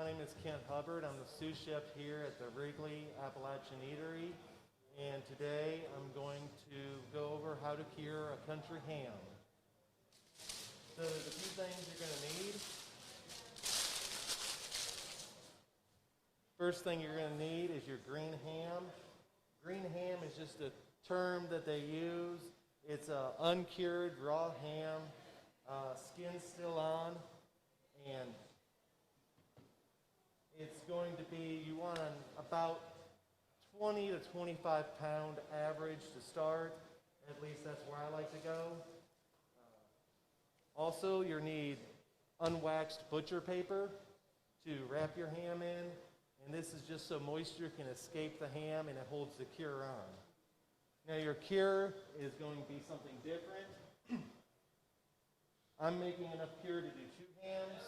my name is Kent Hubbard. I'm the sous chef here at the Wrigley Appalachian Eatery. And today I'm going to go over how to cure a country ham. So the few things you're going to need. First thing you're going to need is your green ham. Green ham is just a term that they use. It's an uncured raw ham, skin still on, and it's going to be, you want about 20 to 25 pound average to start. At least that's where I like to go. Also, you'll need unwaxed butcher paper to wrap your ham in. And this is just so moisture can escape the ham and it holds the cure on. Now your cure is going to be something different. I'm making enough cure to do 2 hams.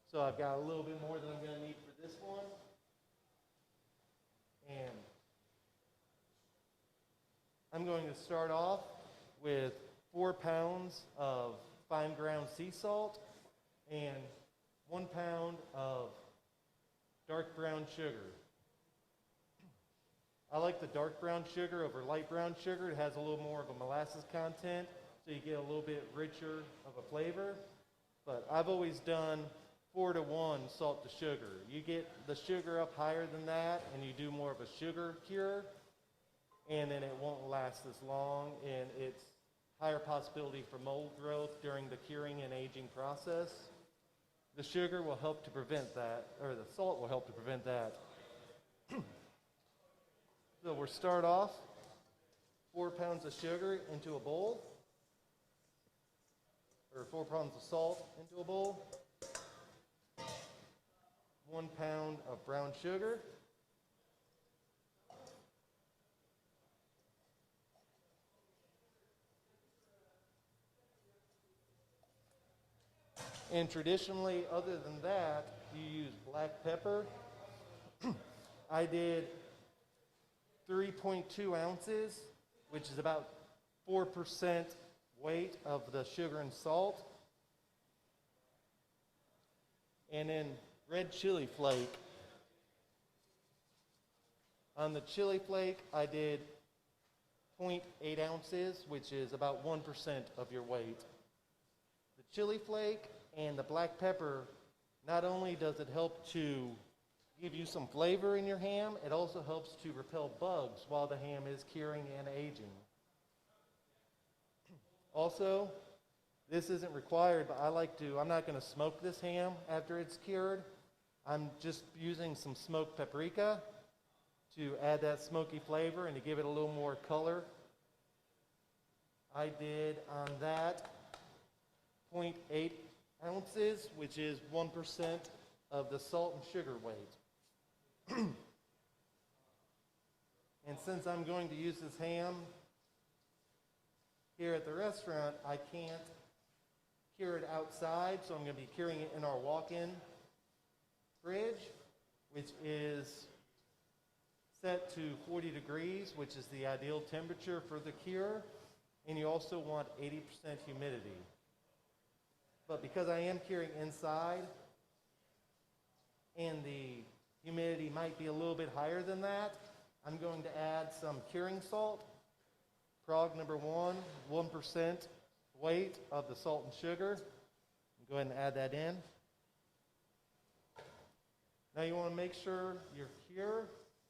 So I've got a little bit more than I'm going to need for this one. And I'm going to start off with 4 pounds of fine ground sea salt and 1 pound of dark brown sugar. I like the dark brown sugar over light brown sugar. It has a little more of a molasses content, so you get a little bit richer of a flavor. But I've always done 4 to 1 salt to sugar. You get the sugar up higher than that, and you do more of a sugar cure, and then it won't last as long, and it's higher possibility for mold growth during the curing and aging process. The sugar will help to prevent that, or the salt will help to prevent that. So we'll start off 4 pounds of sugar into a bowl, or 4 pounds of salt into a bowl, 1 pound of brown sugar, and traditionally, other than that, you use black pepper. I did 3.2 ounces, which is about 4% weight of the sugar and salt. And then red chili flake. On the chili flake, I did 0.8 ounces, which is about 1% of your weight. The chili flake and the black pepper, not only does it help to give you some flavor in your ham, it also helps to repel bugs while the ham is curing and aging. Also, this isn't required, but I'm not going to smoke this ham after it's cured. I'm just using some smoked paprika to add that smoky flavor and to give it a little more color. I did on that 0.8 ounces, which is 1% of the salt and sugar weight. And since I'm going to use this ham here at the restaurant, I can't cure it outside, so I'm going to be curing it in our walk-in fridge, which is set to 40 degrees, which is the ideal temperature for the cure, and you also want 80% humidity. But because I am curing inside, and the humidity might be a little bit higher than that, I'm going to add some curing salt. Prog number 1, 1% weight of the salt and sugar. Go ahead and add that in. Now you want to make sure your cure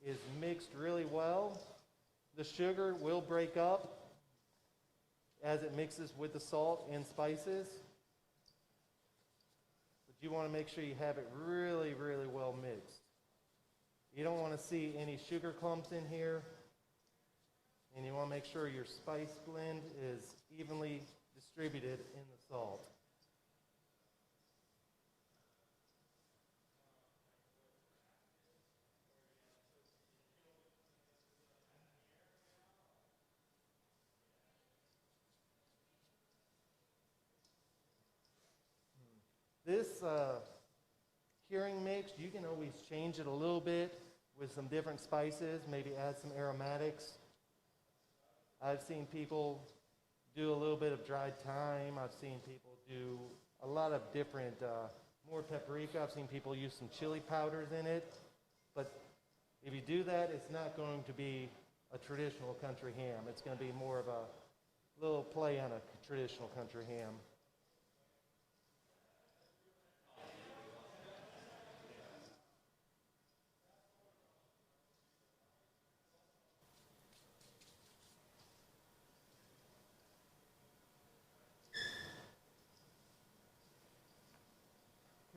is mixed really well. The sugar will break up as it mixes with the salt and spices. But you want to make sure you have it really, really well mixed. You don't want to see any sugar clumps in here. And you want to make sure your spice blend is evenly distributed in the salt. This curing mix, you can always change it a little bit with some different spices, maybe add some aromatics. I've seen people do a little bit of dried thyme. I've seen people do a lot of different more paprika. I've seen people use some chili powders in it. But if you do that, it's not going to be a traditional country ham. It's going to be more of a little play on a traditional country ham.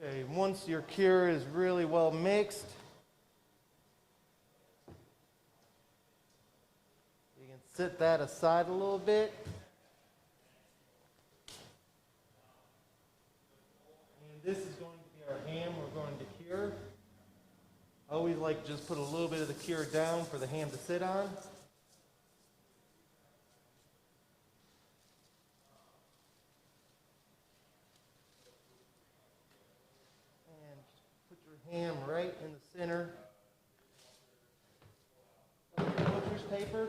Okay, once your cure is really well mixed, you can set that aside a little bit. And this is going to be our ham we're going to cure. I always like to just put a little bit of the cure down for the ham to sit on. Ham right in the center of the butcher's paper.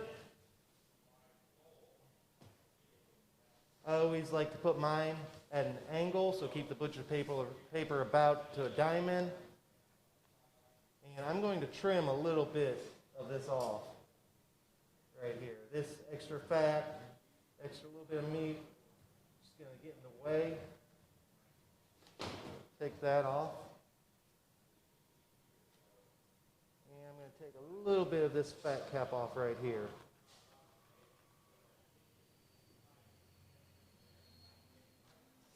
I always like to put mine at an angle, so keep the butcher's paper about to a diamond. And I'm going to trim a little bit of this off right here. This extra fat, extra little bit of meat, just going to get in the way. Take that off. Take a little bit of this fat cap off right here.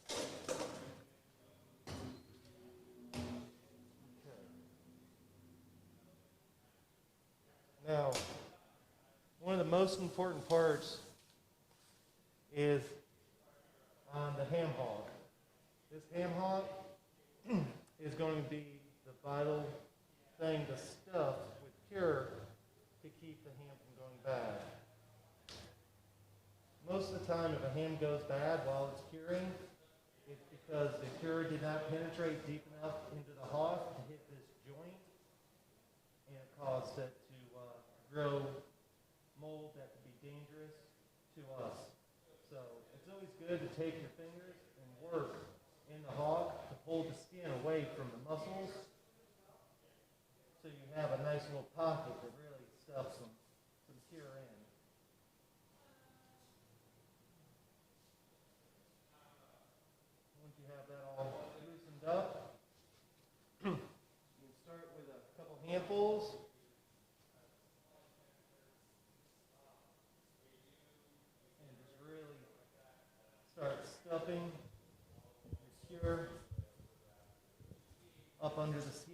Okay. Now, one of the most important parts is on the ham hock. This ham hock is going to be the vital thing to stuff cure to keep the ham from going bad. Most of the time, if a ham goes bad while it's curing, it's because the cure did not penetrate deep enough into the hock to hit this joint, and it caused it to grow mold that could be dangerous to us. So it's always good to take your fingers and work in the hock to pull the skin away from the muscles, so you have a nice little pocket that really stuffs some cure in. Once you have that all loosened up, you can start with a couple handfuls. And just really start stuffing your cure up under the skin.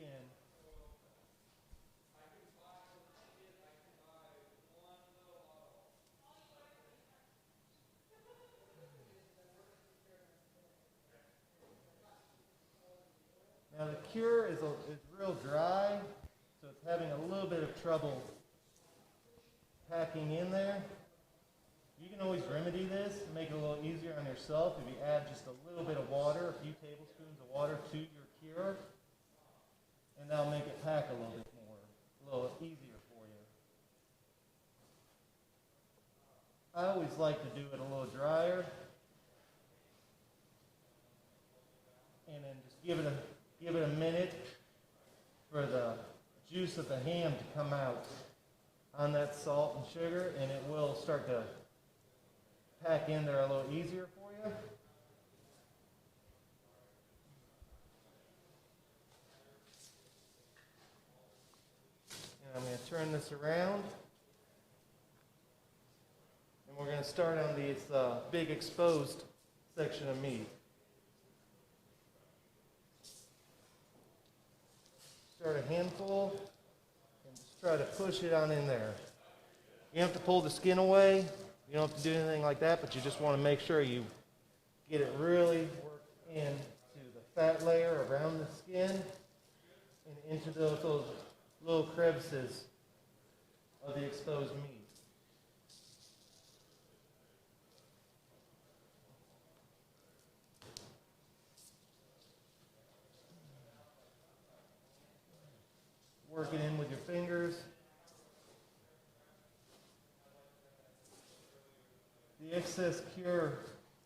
Now the cure is real dry, so it's having a little bit of trouble packing in there. You can always remedy this and make it a little easier on yourself if you add just a little bit of water, a few tablespoons of water to your cure, and that'll make it pack a little bit more, a little easier for you. I always like to do it a little drier, and then just give it a minute for the juice of the ham to come out on that salt and sugar, and it will start to pack in there a little easier for you. And I'm going to turn this around, and we're going to start on this big exposed section of meat. Start a handful and just try to push it on in there. You don't have to pull the skin away. You don't have to do anything like that, but you just want to make sure you get it really worked into the fat layer around the skin and into those little crevices of the exposed meat. Work it in with your fingers. The excess cure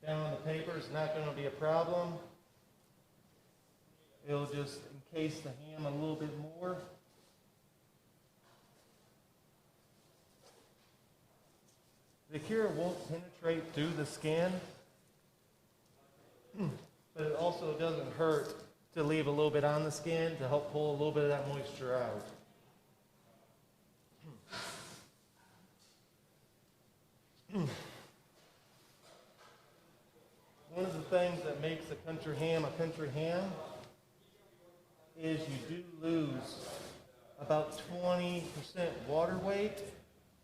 down on the paper is not going to be a problem. It'll just encase the ham a little bit more. The cure won't penetrate through the skin, but it also doesn't hurt to leave a little bit on the skin to help pull a little bit of that moisture out. One of the things that makes a country ham is you do lose about 20% water weight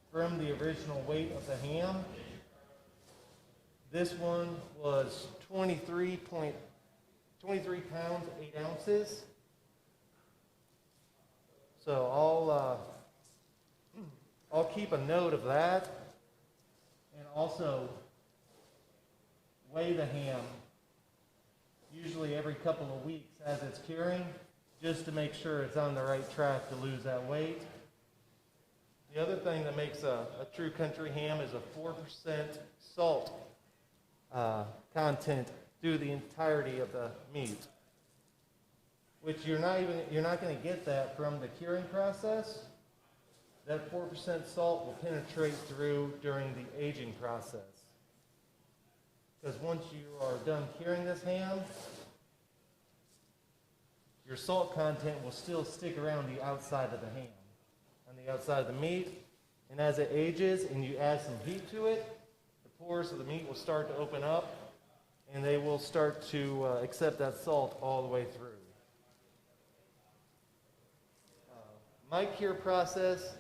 from the original weight of the ham. This one was 23 pounds, 8 ounces. So I'll keep a note of that, and also weigh the ham usually every couple of weeks as it's curing, just to make sure it's on the right track to lose that weight. The other thing that makes a true country ham is a 4% salt content through the entirety of the meat, which you're not going to get that from the curing process. That 4% salt will penetrate through during the aging process. Because once you are done curing this ham, your salt content will still stick around the outside of the ham, on the outside of the meat. And as it ages and you add some heat to it, the pores of the meat will start to open up, and they will start to accept that salt all the way through. My cure process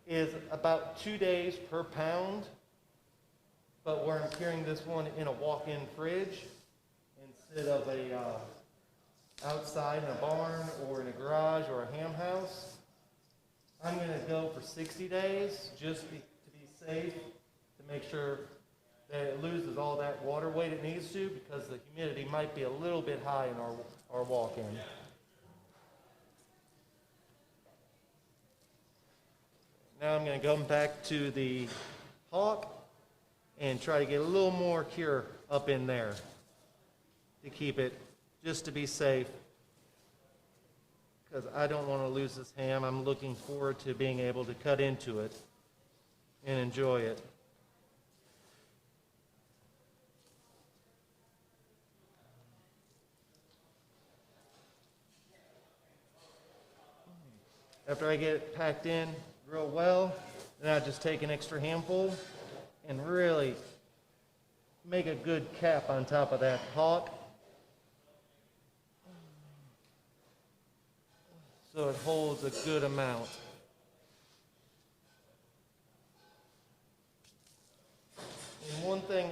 is about 2 days per pound, but where I'm curing this one in a walk-in fridge instead of outside in a barn or in a garage or a ham house, I'm going to go for 60 days just to be safe, to make sure that it loses all that water weight it needs to, because the humidity might be a little bit high in our walk-in. Now I'm going to go back to the hawk and try to get a little more cure up in there to keep it, just to be safe, because I don't want to lose this ham. I'm looking forward to being able to cut into it and enjoy it. After I get it packed in real well, then I just take an extra handful and really make a good cap on top of that hawk, so it holds a good amount. And one thing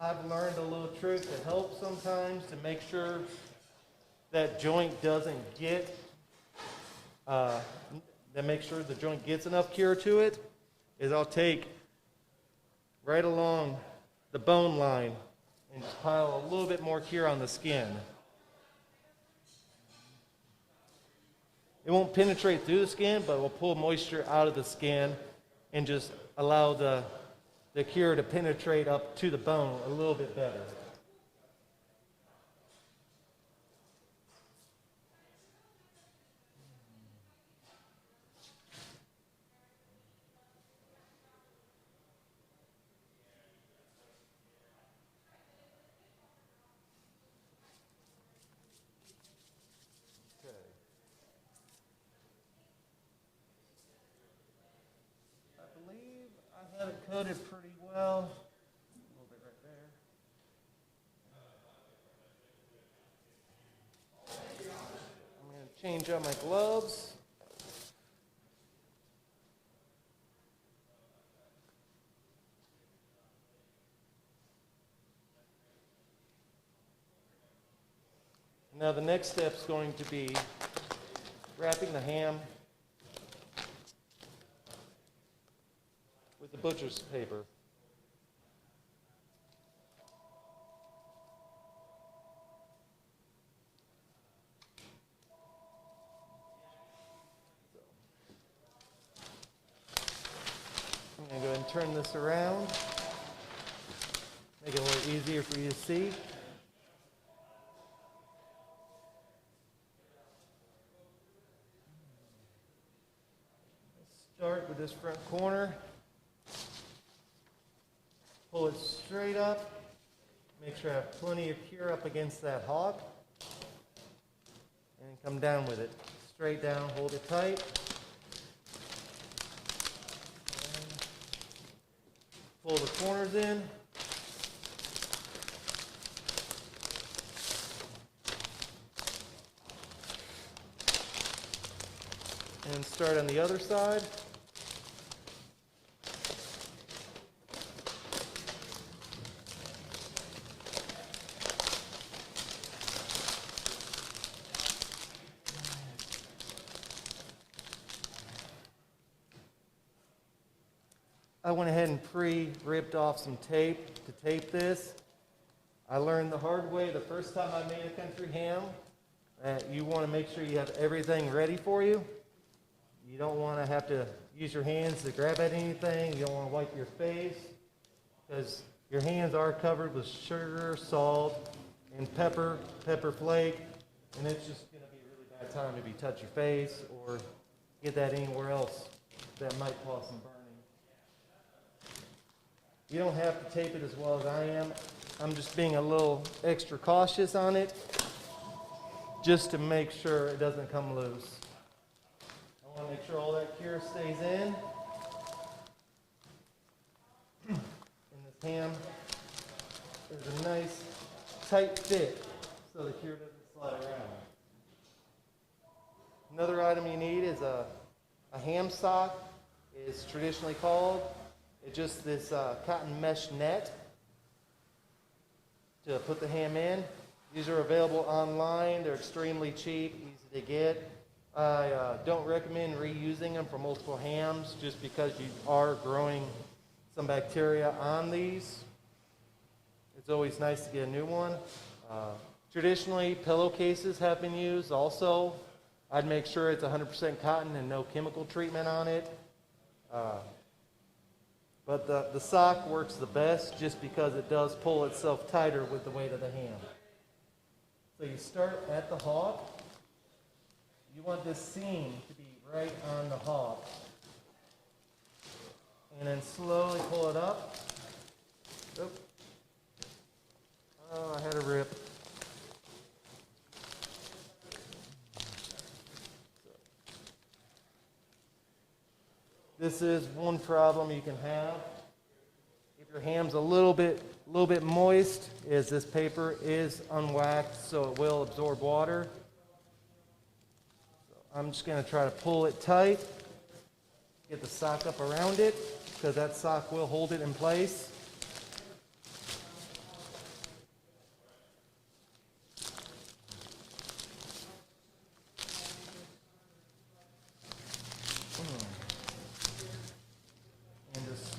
I've learned, a little trick that helps sometimes to make sure that joint doesn't get that makes sure the joint gets enough cure to it, is I'll take right along the bone line and just pile a little bit more cure on the skin. It won't penetrate through the skin, but it will pull moisture out of the skin and just allow the cure to penetrate up to the bone a little bit better. I have it coated pretty well. A little bit right there. I'm going to change out my gloves. Now the next step is going to be wrapping the ham with the butcher's paper. I'm going to go ahead and turn this around, make it a little easier for you to see. start with this front corner. Pull it straight up. Make sure I have plenty of cure up against that hawk. And come down with it. Straight down, hold it tight. Pull the corners in. And start on the other side. I went ahead and pre-ripped off some tape to tape this. I learned the hard way the first time I made a country ham that you want to make sure you have everything ready for you. You don't want to have to use your hands to grab at anything. You don't want to wipe your face because your hands are covered with sugar, salt, and pepper flake, and it's just going to be a really bad time if you touch your face or get that anywhere else that might cause some burning. You don't have to tape it as well as I am. I'm just being a little extra cautious on it just to make sure it doesn't come loose. I want to make sure all that cure stays in. And this ham is a nice tight fit so the cure doesn't slide around. Another item you need is a ham sock. It's traditionally called. It's just this cotton mesh net to put the ham in. These are available online. They're extremely cheap, easy to get. I don't recommend reusing them for multiple hams just because you are growing some bacteria on these. It's always nice to get a new one. Traditionally, pillowcases have been used also. I'd make sure it's 100% cotton and no chemical treatment on it. But the sock works the best just because it does pull itself tighter with the weight of the ham. So you start at the hawk. You want this seam to be right on the hawk. And then slowly pull it up. Oop. Oh, I had a rip. This is one problem you can have. If your ham's a little bit moist, is this paper is unwaxed, so it will absorb water. So I'm just going to try to pull it tight, get the sock up around it, because that sock will hold it in place.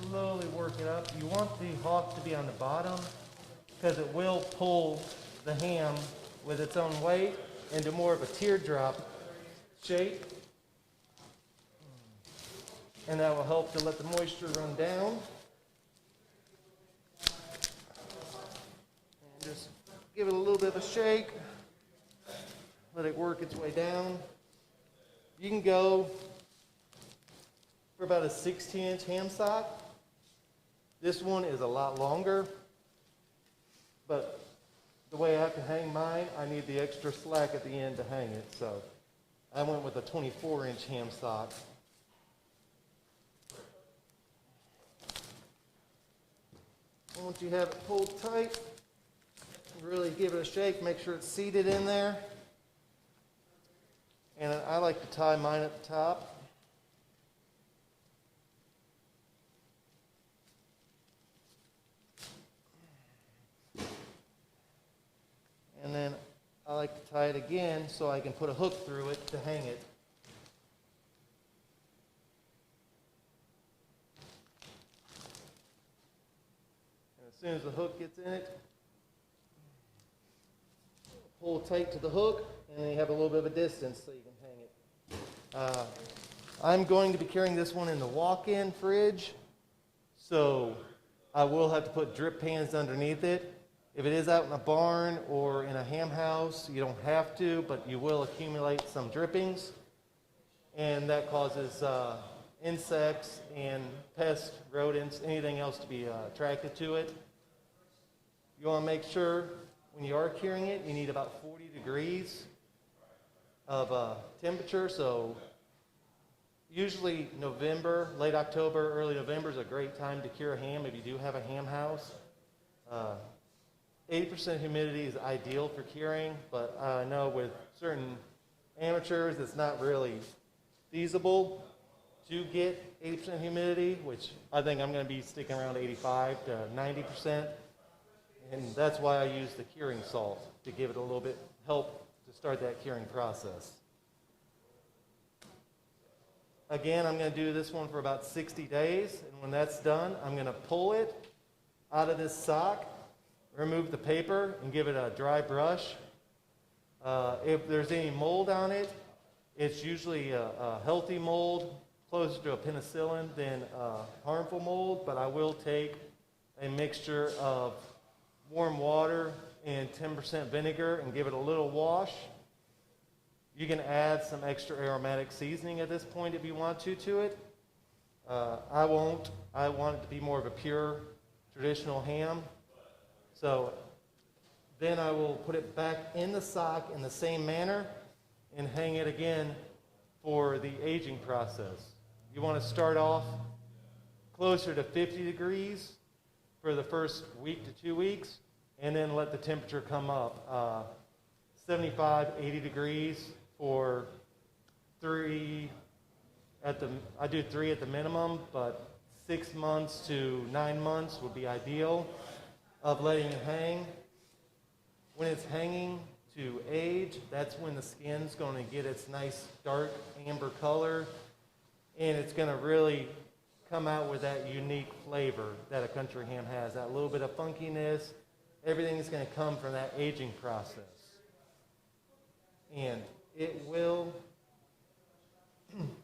Slowly work it up. You want the hawk to be on the bottom because it will pull the ham with its own weight into more of a teardrop shape. And that will help to let the moisture run down. And just give it a little bit of a shake. Let it work its way down. You can go for about a 16-inch ham sock. This one is a lot longer, but the way I have to hang mine, I need the extra slack at the end to hang it. So I went with a 24-inch ham sock. Once you have it pulled tight, really give it a shake, make sure it's seated in there. And I like to tie mine at the top. And then I like to tie it again so I can put a hook through it to hang it. And as soon as the hook gets in it, pull tight to the hook, and then you have a little bit of a distance so you can hang it. I'm going to be carrying this one in the walk-in fridge, so I will have to put drip pans underneath it. If it is out in a barn or in a ham house, you don't have to, but you will accumulate some drippings, and that causes insects and pests, rodents, anything else to be attracted to it. You want to make sure when you are curing it, you need about 40 degrees of temperature. So usually November, late October, early November is a great time to cure ham if you do have a ham house. 80% humidity is ideal for curing, but I know with certain amateurs it's not really feasible to get 80% humidity, which I think I'm going to be sticking around 85 to 90%. And that's why I use the curing salt to give it a little bit help to start that curing process. Again, I'm going to do this one for about 60 days, and when that's done, I'm going to pull it out of this sock, remove the paper, and give it a dry brush. If there's any mold on it, it's usually a healthy mold, closer to a penicillin than a harmful mold, but I will take a mixture of warm water and 10% vinegar and give it a little wash. You can add some extra aromatic seasoning at this point if you want to it. I won't. I want it to be more of a pure traditional ham. So then I will put it back in the sock in the same manner and hang it again for the aging process. You want to start off closer to 50 degrees for the first week to 2 weeks, and then let the temperature come up. 75, 80 degrees for I do 3 at the minimum, but 6 months to 9 months would be ideal of letting it hang. When it's hanging to age, that's when the skin's going to get its nice dark amber color, and it's going to really come out with that unique flavor that a country ham has, that little bit of funkiness. Everything is going to come from that aging process. And it will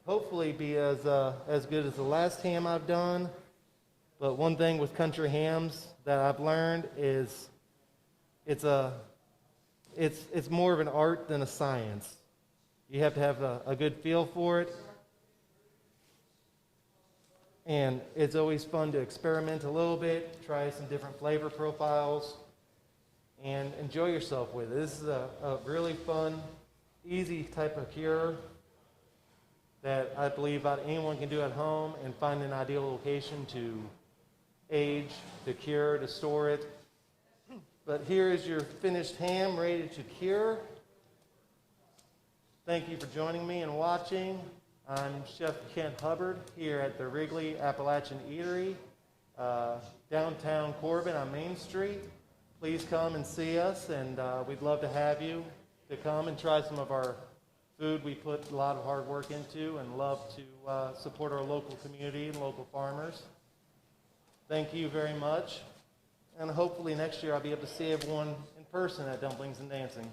hopefully be as good as the last ham I've done. But one thing with country hams that I've learned is it's more of an art than a science. You have to have a good feel for it. And it's always fun to experiment a little bit, try some different flavor profiles, and enjoy yourself with it. This is a really fun, easy type of cure that I believe about anyone can do at home and find an ideal location to age, to cure, to store it. But here is your finished ham ready to cure. Thank you for joining me and watching. I'm Chef Kent Hubbard here at the Wrigley Appalachian Eatery, downtown Corbin on Main Street. Please come and see us, and we'd love to have you to come and try some of our food we put a lot of hard work into, and love to support our local community and local farmers. Thank you very much, and hopefully next year I'll be able to see everyone in person at Dumplings and Dancing.